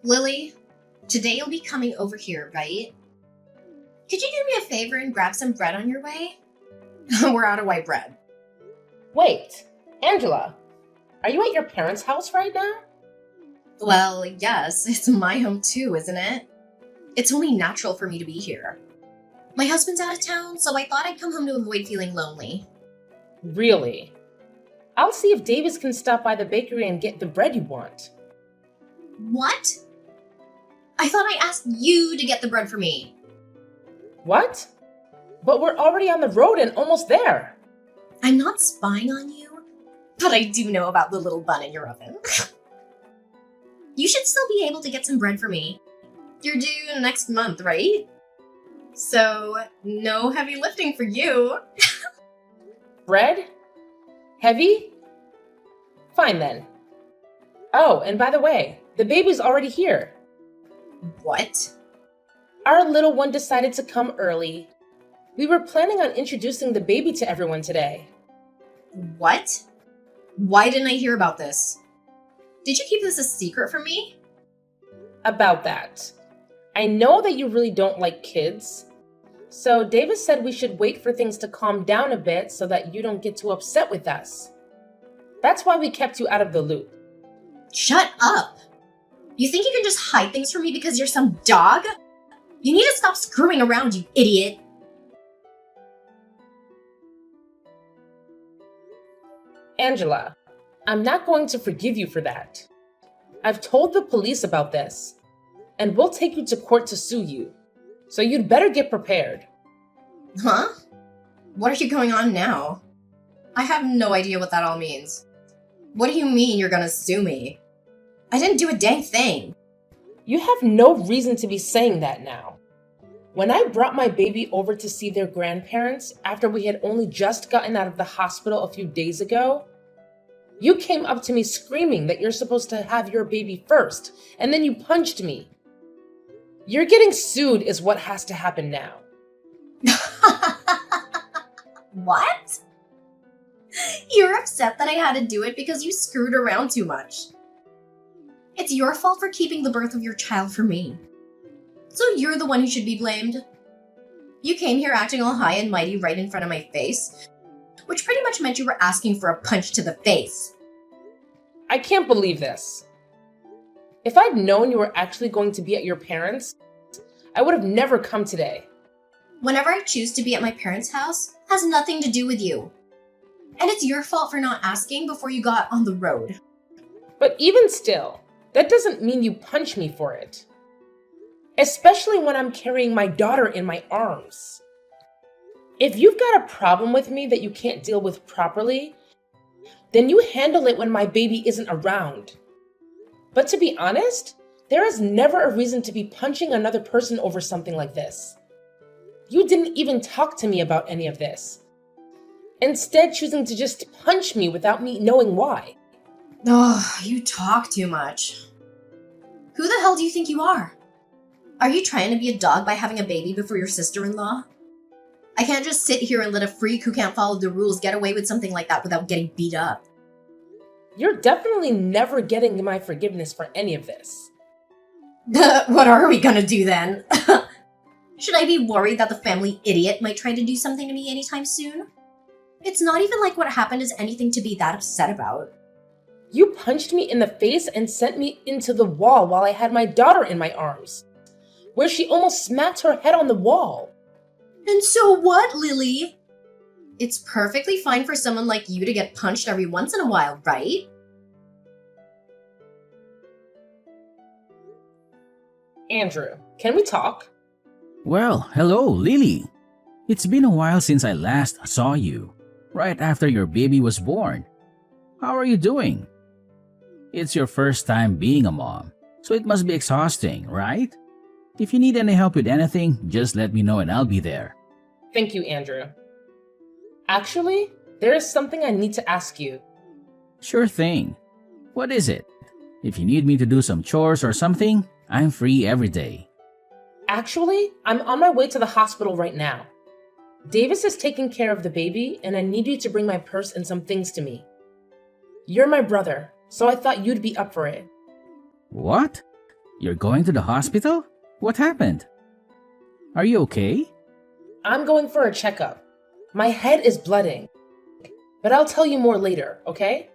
Lily, today you'll be coming over here, right? Could you do me a favor and grab some bread on your way? We're out of white bread. Wait, Angela, are you at your parents' house right now? Well, yes, it's my home too, isn't it? It's only natural for me to be here. My husband's out of town, so I thought I'd come home to avoid feeling lonely. Really? I'll see if Davis can stop by the bakery and get the bread you want. What? I thought I asked you to get the bread for me. What? But we're already on the road and almost there. I'm not spying on you, but I do know about the little bun in your oven. You should still be able to get some bread for me. You're due next month, right? So, no heavy lifting for you. Bread? Heavy? Fine then. Oh, and by the way, the baby's already here. What? Our little one decided to come early. We were planning on introducing the baby to everyone today. What? Why didn't I hear about this? Did you keep this a secret from me? About that. I know that you really don't like kids. So Davis said we should wait for things to calm down a bit so that you don't get too upset with us. That's why we kept you out of the loop. Shut up! You think you can just hide things from me because you're some dog? You need to stop screwing around, you idiot! Angela, I'm not going to forgive you for that. I've told the police about this, and we'll take you to court to sue you. So you'd better get prepared. Huh? What are you going on now? I have no idea what that all means. What do you mean you're gonna sue me? I didn't do a dang thing. You have no reason to be saying that now. When I brought my baby over to see their grandparents after we had only just gotten out of the hospital a few days ago, you came up to me screaming that you're supposed to have your baby first, and then you punched me. You're getting sued is what has to happen now. What? You're upset that I had to do it because you screwed around too much. It's your fault for keeping the birth of your child from me. So you're the one who should be blamed. You came here acting all high and mighty right in front of my face, which pretty much meant you were asking for a punch to the face. I can't believe this. If I'd known you were actually going to be at your parents', I would have never come today. Whenever I choose to be at my parents' house has nothing to do with you. And it's your fault for not asking before you got on the road. But even still, that doesn't mean you punch me for it. Especially when I'm carrying my daughter in my arms. If you've got a problem with me that you can't deal with properly, then you handle it when my baby isn't around. But to be honest, there is never a reason to be punching another person over something like this. You didn't even talk to me about any of this. Instead, choosing to just punch me without me knowing why. Oh, you talk too much. Who the hell do you think you are? Are you trying to be a dog by having a baby before your sister-in-law? I can't just sit here and let a freak who can't follow the rules get away with something like that without getting beat up. You're definitely never getting my forgiveness for any of this. What are we gonna do then? Should I be worried that the family idiot might try to do something to me anytime soon? It's not even like what happened is anything to be that upset about. You punched me in the face and sent me into the wall while I had my daughter in my arms, where she almost smacked her head on the wall. And so what, Lily? It's perfectly fine for someone like you to get punched every once in a while, right? Andrew, can we talk? Well, hello, Lily. It's been a while since I last saw you, right after your baby was born. How are you doing? It's your first time being a mom, so it must be exhausting, right? If you need any help with anything, just let me know and I'll be there. Thank you, Andrew. Actually, there is something I need to ask you. Sure thing. What is it? If you need me to do some chores or something, I'm free every day. Actually, I'm on my way to the hospital right now. Davis is taking care of the baby, and I need you to bring my purse and some things to me. You're my brother, so I thought you'd be up for it. What? You're going to the hospital? What happened? Are you okay? I'm going for a checkup. My head is blooding. But I'll tell you more later, okay?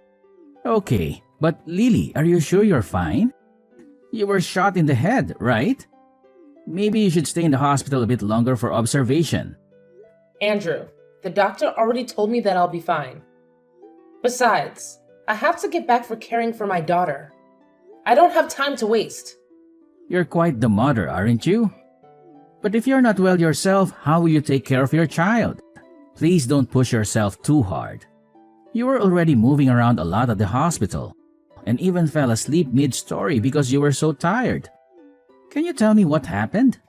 Okay, but Lily, are you sure you're fine? You were shot in the head, right? Maybe you should stay in the hospital a bit longer for observation. Andrew, the doctor already told me that I'll be fine. Besides, I have to get back for caring for my daughter. I don't have time to waste. You're quite the mother, aren't you? But if you're not well yourself, how will you take care of your child? Please don't push yourself too hard. You were already moving around a lot at the hospital and even fell asleep mid-story because you were so tired. Can you tell me what happened?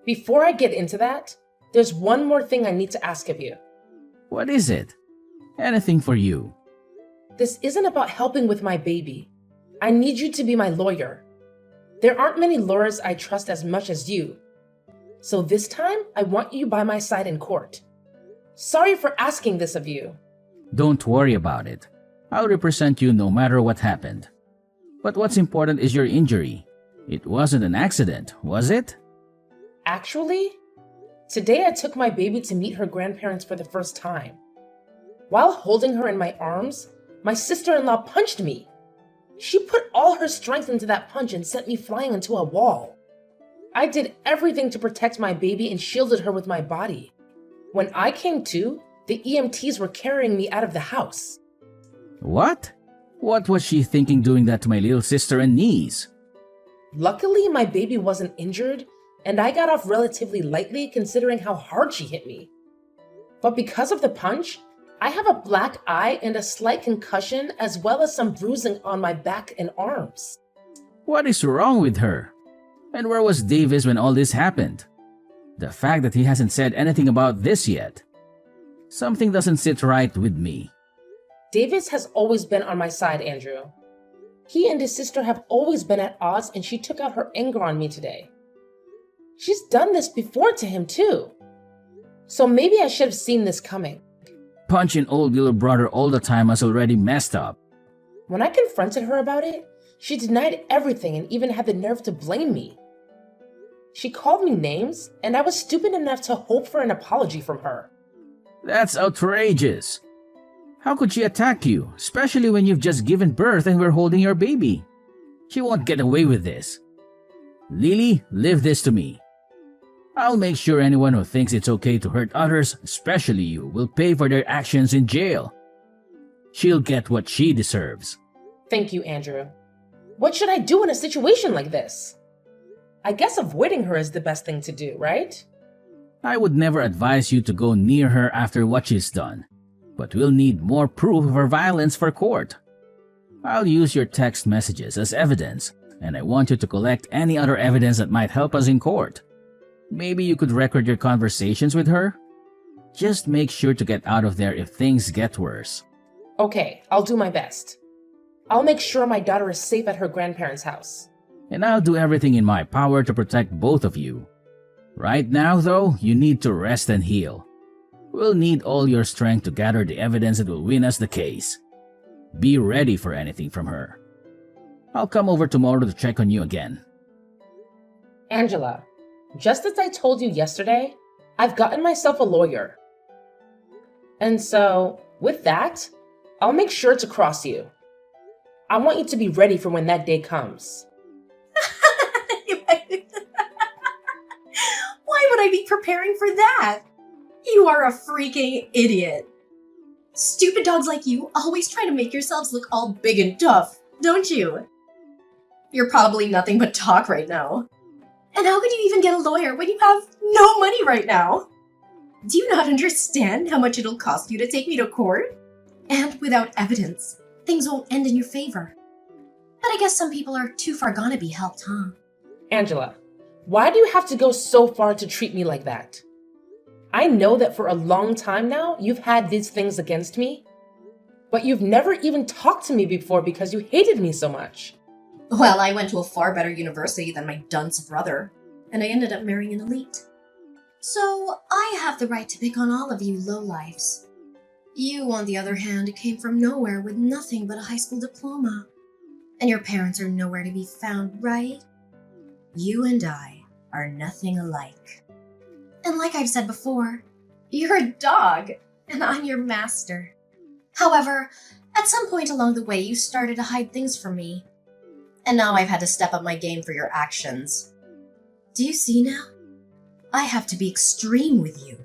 Before I get into that, there's one more thing I need to ask of you. What is it? Anything for you. This isn't about helping with my baby. I need you to be my lawyer. There aren't many lawyers I trust as much as you. So this time, I want you by my side in court. Sorry for asking this of you. Don't worry about it. I'll represent you no matter what happened. But what's important is your injury. It wasn't an accident, was it? Actually, today I took my baby to meet her grandparents for the first time. While holding her in my arms, my sister-in-law punched me. She put all her strength into that punch and sent me flying into a wall. I did everything to protect my baby and shielded her with my body. When I came to, the EMTs were carrying me out of the house. What? What was she thinking doing that to my little sister and niece? Luckily, my baby wasn't injured, and I got off relatively lightly considering how hard she hit me. But because of the punch, I have a black eye and a slight concussion as well as some bruising on my back and arms. What is wrong with her? And where was Davis when all this happened? The fact that he hasn't said anything about this yet. Something doesn't sit right with me. Davis has always been on my side, Andrew. He and his sister have always been at odds, and she took out her anger on me today. She's done this before to him too. So maybe I should have seen this coming. Punching old little brother all the time was already messed up. When I confronted her about it, she denied everything and even had the nerve to blame me. She called me names, and I was stupid enough to hope for an apology from her. That's outrageous. How could she attack you, especially when you've just given birth and we're holding your baby? She won't get away with this. Lily, leave this to me. I'll make sure anyone who thinks it's okay to hurt others, especially you, will pay for their actions in jail. She'll get what she deserves. Thank you, Andrew. What should I do in a situation like this? I guess avoiding her is the best thing to do, right? I would never advise you to go near her after what she's done, but we'll need more proof of her violence for court. I'll use your text messages as evidence, and I want you to collect any other evidence that might help us in court. Maybe you could record your conversations with her? Just make sure to get out of there if things get worse. Okay, I'll do my best. I'll make sure my daughter is safe at her grandparents' house. And I'll do everything in my power to protect both of you. Right now, though, you need to rest and heal. We'll need all your strength to gather the evidence that will win us the case. Be ready for anything from her. I'll come over tomorrow to check on you again. Angela, just as I told you yesterday, I've gotten myself a lawyer. And so, with that, I'll make sure to cross you. I want you to be ready for when that day comes. Why would I be preparing for that? You are a freaking idiot. Stupid dogs like you always try to make yourselves look all big and tough, don't you? You're probably nothing but talk right now. And how could you even get a lawyer when you have no money right now? Do you not understand how much it'll cost you to take me to court? And without evidence, things won't end in your favor. But I guess some people are too far gone to be helped, huh? Angela, why do you have to go so far to treat me like that? I know that for a long time now, you've had these things against me, but you've never even talked to me before because you hated me so much. Well, I went to a far better university than my dunce brother, and I ended up marrying an elite. So I have the right to pick on all of you lowlifes. You, on the other hand, came from nowhere with nothing but a high school diploma. And your parents are nowhere to be found, right? You and I are nothing alike. And like I've said before, you're a dog, and I'm your master. However, at some point along the way, you started to hide things from me. And now I've had to step up my game for your actions. Do you see now? I have to be extreme with you.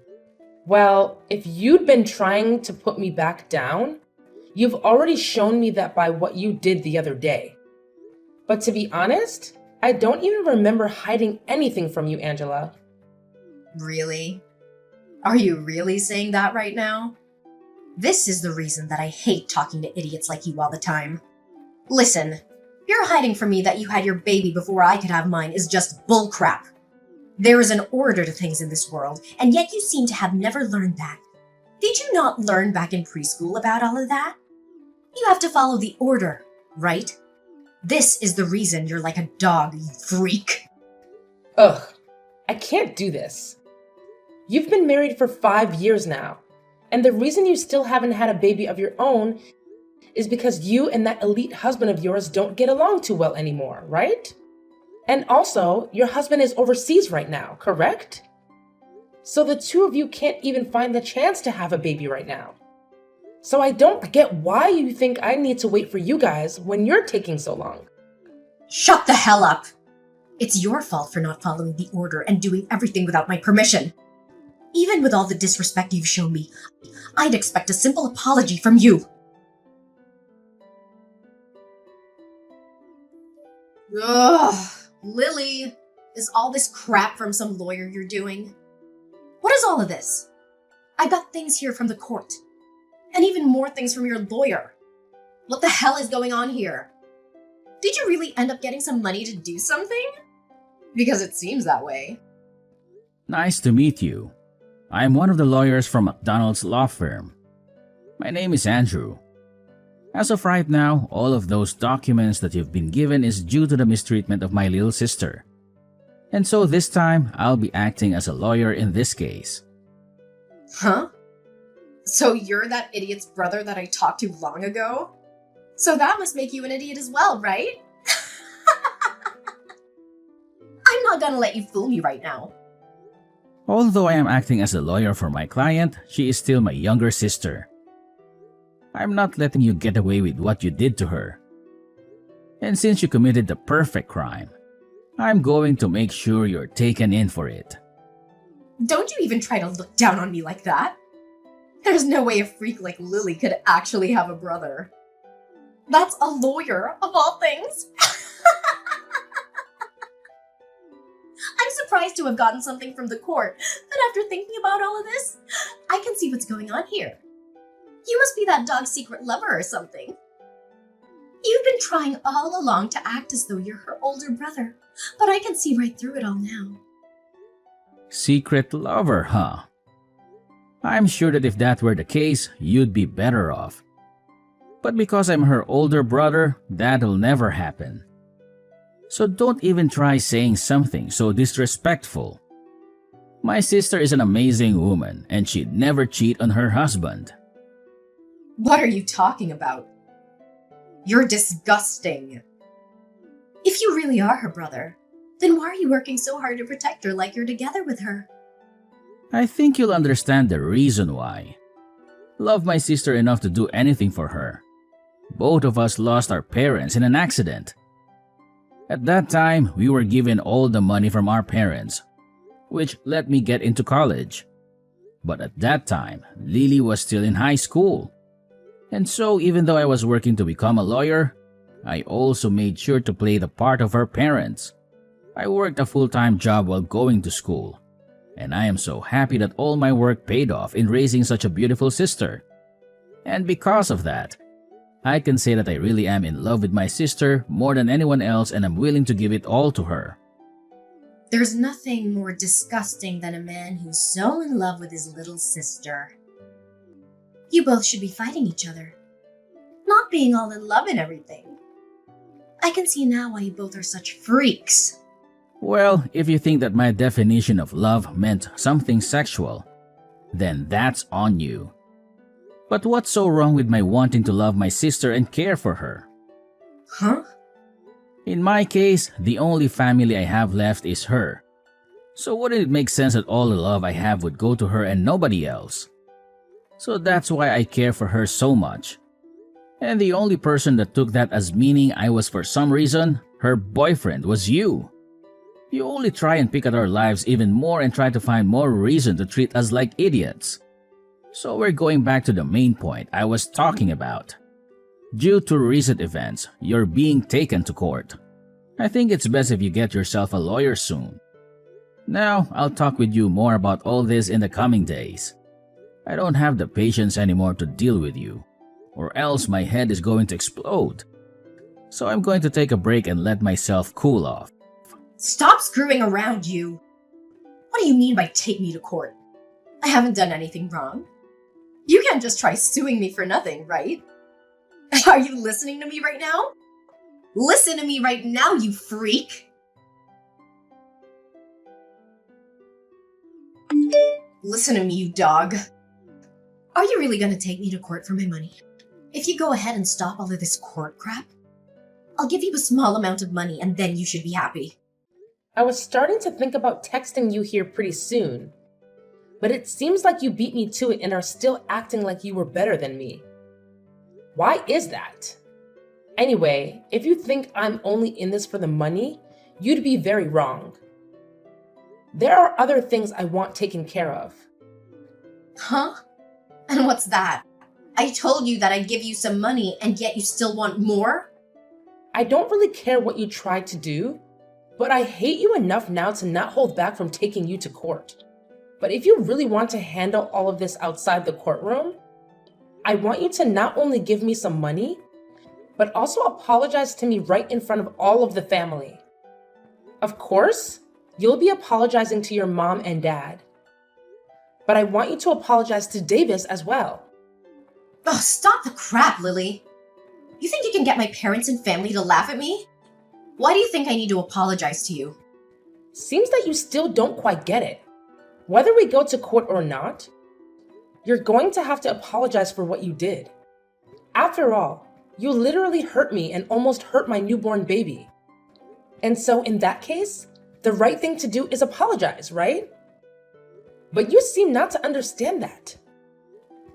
Well, if you'd been trying to put me back down, you've already shown me that by what you did the other day. But to be honest, I don't even remember hiding anything from you, Angela. Really? Are you really saying that right now? This is the reason that I hate talking to idiots like you all the time. Listen, you're hiding from me that you had your baby before I could have mine is just bullcrap. There is an order to things in this world, and yet you seem to have never learned that. Did you not learn back in preschool about all of that? You have to follow the order, right? This is the reason you're like a dog, you freak. Ugh, I can't do this. You've been married for 5 years now, and the reason you still haven't had a baby of your own is because you and that elite husband of yours don't get along too well anymore, right? And also, your husband is overseas right now, correct? So the two of you can't even find the chance to have a baby right now. So I don't get why you think I need to wait for you guys when you're taking so long. Shut the hell up! It's your fault for not following the order and doing everything without my permission. Even with all the disrespect you've shown me, I'd expect a simple apology from you. Ugh, Lily, is all this crap from some lawyer you're doing? What is all of this? I got things here from the court. And even more things from your lawyer. What the hell is going on here? Did you really end up getting some money to do something? Because it seems that way. Nice to meet you. I am one of the lawyers from McDonald's law firm. My name is Andrew. As of right now, all of those documents that you've been given is due to the mistreatment of my little sister. And so this time, I'll be acting as a lawyer in this case. Huh? So you're that idiot's brother that I talked to long ago? So that must make you an idiot as well, right? I'm not gonna let you fool me right now. Although I am acting as a lawyer for my client, she is still my younger sister. I'm not letting you get away with what you did to her. And since you committed the perfect crime, I'm going to make sure you're taken in for it. Don't you even try to look down on me like that. There's no way a freak like Lily could actually have a brother. That's a lawyer, of all things. I'm surprised to have gotten something from the court, but after thinking about all of this, I can see what's going on here. You must be that dog's secret lover or something. You've been trying all along to act as though you're her older brother, but I can see right through it all now. Secret lover, huh? I'm sure that if that were the case, you'd be better off. But because I'm her older brother, that'll never happen. So don't even try saying something so disrespectful. My sister is an amazing woman and she'd never cheat on her husband. What are you talking about? You're disgusting. If you really are her brother, then why are you working so hard to protect her like you're together with her? I think you'll understand the reason why. Love my sister enough to do anything for her. Both of us lost our parents in an accident. At that time, we were given all the money from our parents, which let me get into college. But at that time, Lily was still in high school. And so even though I was working to become a lawyer, I also made sure to play the part of her parents. I worked a full-time job while going to school. And I am so happy that all my work paid off in raising such a beautiful sister. And because of that, I can say that I really am in love with my sister more than anyone else and I'm willing to give it all to her. There's nothing more disgusting than a man who's so in love with his little sister. You both should be fighting each other, not being all in love and everything. I can see now why you both are such freaks. Well, if you think that my definition of love meant something sexual, then that's on you. But what's so wrong with my wanting to love my sister and care for her? Huh? In my case, the only family I have left is her. So wouldn't it make sense that all the love I have would go to her and nobody else? So that's why I care for her so much. And the only person that took that as meaning I was for some reason, her boyfriend, was you. You only try and pick at our lives even more and try to find more reason to treat us like idiots. So we're going back to the main point I was talking about. Due to recent events, you're being taken to court. I think it's best if you get yourself a lawyer soon. Now, I'll talk with you more about all this in the coming days. I don't have the patience anymore to deal with you, or else my head is going to explode. So I'm going to take a break and let myself cool off. Stop screwing around, you! What do you mean by take me to court? I haven't done anything wrong. You can't just try suing me for nothing, right? Are you listening to me right now? Listen to me right now, you freak! Listen to me, you dog. Are you really gonna take me to court for my money? If you go ahead and stop all of this court crap, I'll give you a small amount of money and then you should be happy. I was starting to think about texting you here pretty soon, but it seems like you beat me to it and are still acting like you were better than me. Why is that? Anyway, if you think I'm only in this for the money, you'd be very wrong. There are other things I want taken care of. Huh? And what's that? I told you that I'd give you some money and yet you still want more? I don't really care what you tried to do, but I hate you enough now to not hold back from taking you to court. But if you really want to handle all of this outside the courtroom, I want you to not only give me some money, but also apologize to me right in front of all of the family. Of course, you'll be apologizing to your mom and dad. But I want you to apologize to Davis as well. Oh, stop the crap, Lily. You think you can get my parents and family to laugh at me? Why do you think I need to apologize to you? Seems that you still don't quite get it. Whether we go to court or not, you're going to have to apologize for what you did. After all, you literally hurt me and almost hurt my newborn baby. And so in that case, the right thing to do is apologize, right? But you seem not to understand that.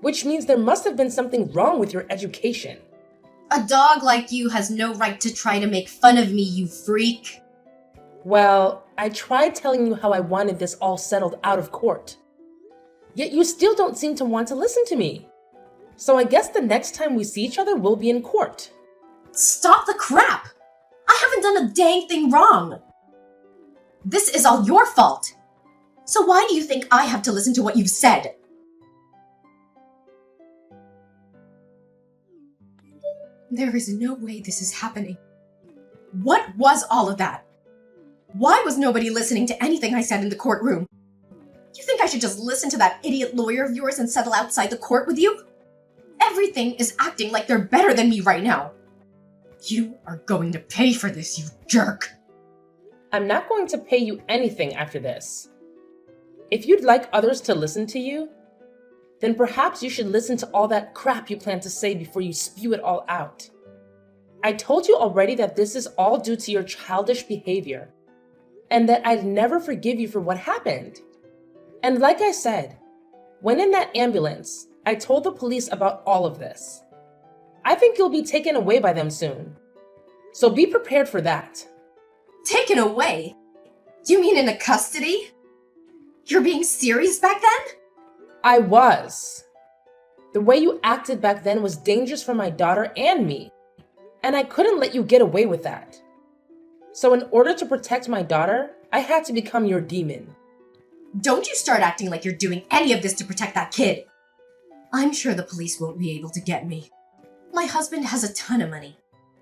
Which means there must have been something wrong with your education. A dog like you has no right to try to make fun of me, you freak. Well, I tried telling you how I wanted this all settled out of court. Yet you still don't seem to want to listen to me. So I guess the next time we see each other, we'll be in court. Stop the crap! I haven't done a dang thing wrong. This is all your fault. So why do you think I have to listen to what you've said? There is no way this is happening. What was all of that? Why was nobody listening to anything I said in the courtroom? You think I should just listen to that idiot lawyer of yours and settle outside the court with you? Everything is acting like they're better than me right now. You are going to pay for this, you jerk. I'm not going to pay you anything after this. If you'd like others to listen to you, then perhaps you should listen to all that crap you plan to say before you spew it all out. I told you already that this is all due to your childish behavior, and that I'd never forgive you for what happened. And like I said, when in that ambulance, I told the police about all of this. I think you'll be taken away by them soon. So be prepared for that. Taken away? You mean into custody? You're being serious back then? I was. The way you acted back then was dangerous for my daughter and me, and I couldn't let you get away with that. So in order to protect my daughter, I had to become your demon. Don't you start acting like you're doing any of this to protect that kid. I'm sure the police won't be able to get me. My husband has a ton of money,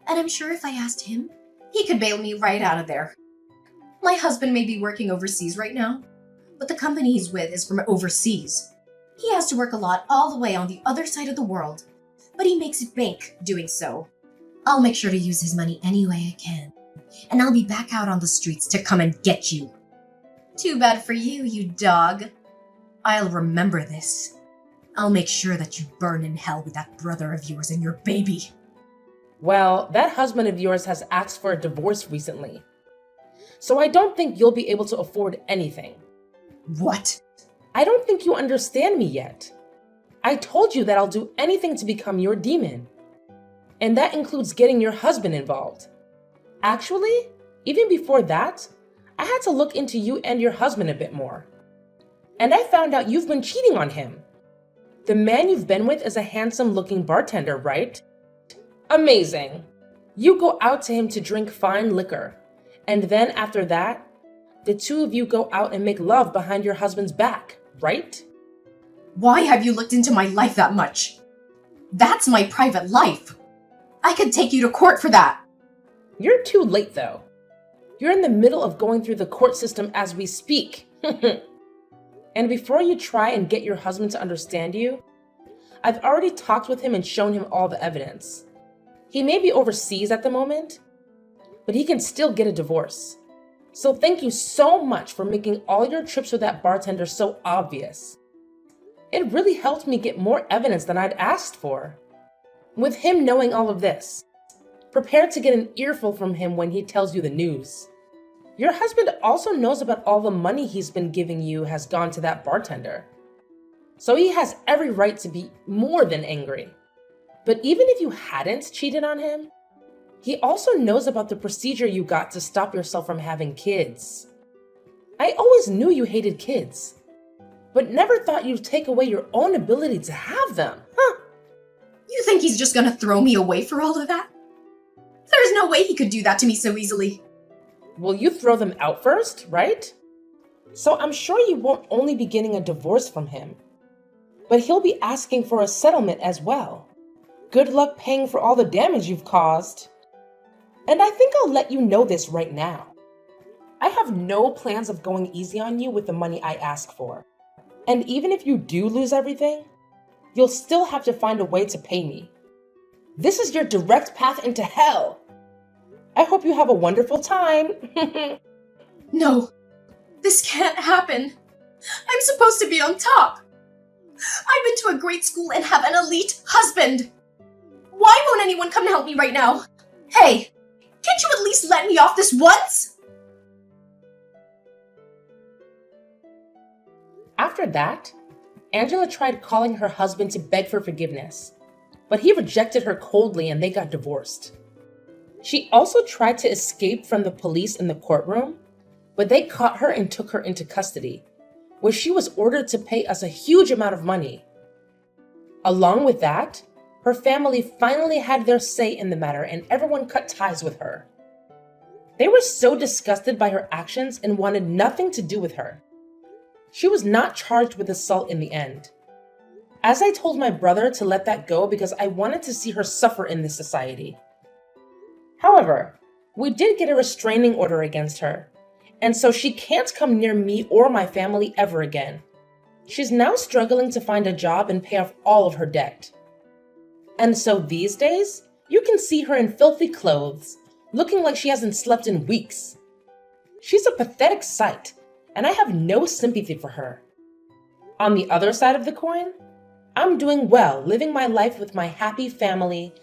and I'm sure if I asked him, he could bail me right out of there. My husband may be working overseas right now, but the company he's with is from overseas. He has to work a lot all the way on the other side of the world, but he makes it bank doing so. I'll make sure to use his money any way I can, and I'll be back out on the streets to come and get you. Too bad for you, you dog. I'll remember this. I'll make sure that you burn in hell with that brother of yours and your baby. Well, that husband of yours has asked for a divorce recently. So I don't think you'll be able to afford anything. What? I don't think you understand me yet. I told you that I'll do anything to become your demon. And that includes getting your husband involved. Actually, even before that, I had to look into you and your husband a bit more. And I found out you've been cheating on him. The man you've been with is a handsome-looking bartender, right? Amazing. You go out to him to drink fine liquor. And then after that, the two of you go out and make love behind your husband's back, right? Why have you looked into my life that much? That's my private life. I could take you to court for that. You're too late, though. You're in the middle of going through the court system as we speak. And before you try and get your husband to understand you, I've already talked with him and shown him all the evidence. He may be overseas at the moment, but he can still get a divorce. So thank you so much for making all your trips with that bartender so obvious. It really helped me get more evidence than I'd asked for. With him knowing all of this, prepare to get an earful from him when he tells you the news. Your husband also knows about all the money he's been giving you has gone to that bartender. So he has every right to be more than angry. But even if you hadn't cheated on him, he also knows about the procedure you got to stop yourself from having kids. I always knew you hated kids, but never thought you'd take away your own ability to have them, huh? You think he's just gonna throw me away for all of that? There's no way he could do that to me so easily. Well, you throw them out first, right? So I'm sure you won't only be getting a divorce from him, but he'll be asking for a settlement as well. Good luck paying for all the damage you've caused. And I think I'll let you know this right now. I have no plans of going easy on you with the money I ask for. And even if you do lose everything, you'll still have to find a way to pay me. This is your direct path into hell. I hope you have a wonderful time. No, this can't happen. I'm supposed to be on top. I've been to a great school and have an elite husband. Why won't anyone come help me right now? Hey, can't you at least let me off this once? After that, Angela tried calling her husband to beg for forgiveness, but he rejected her coldly and they got divorced. She also tried to escape from the police in the courtroom, but they caught her and took her into custody, where she was ordered to pay us a huge amount of money. Along with that, her family finally had their say in the matter and everyone cut ties with her. They were so disgusted by her actions and wanted nothing to do with her. She was not charged with assault in the end. As I told my brother to let that go because I wanted to see her suffer in this society. However, we did get a restraining order against her, and so she can't come near me or my family ever again. She's now struggling to find a job and pay off all of her debt. And so these days, you can see her in filthy clothes, looking like she hasn't slept in weeks. She's a pathetic sight, and I have no sympathy for her. On the other side of the coin, I'm doing well, living my life with my happy family,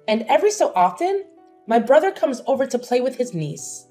and every so often, my brother comes over to play with his niece.